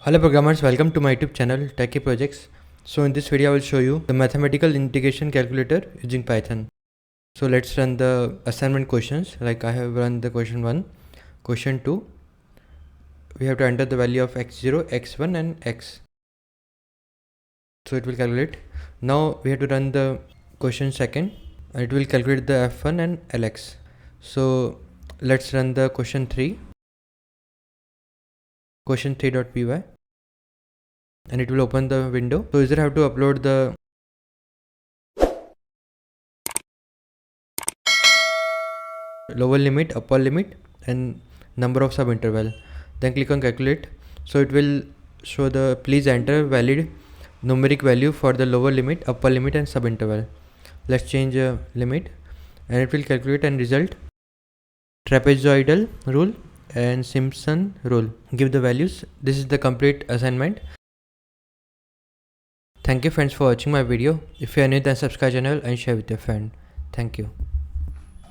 Hello programmers, welcome to my YouTube channel Techie Projects. So in this video I will show you the mathematical integration calculator using Python. So let's run the assignment questions. Like I have run the question 1, question 2. We have to enter the value of x0, x1 and x. So it will calculate. Now we have to run the question 2 and it will calculate the f1 and lx. So let's run the question 3. Question 3.py and it will open the window. So user have to upload the lower limit, upper limit and number of sub interval. Then click on calculate. So it will show the please enter valid numeric value for the lower limit, upper limit and sub interval. Let's change limit and it will calculate and result trapezoidal rule and Simpson rule. Give the values. This is the complete assignment. Thank you friends for watching my video. If you are new, then subscribe channel and share with your friend. Thank you.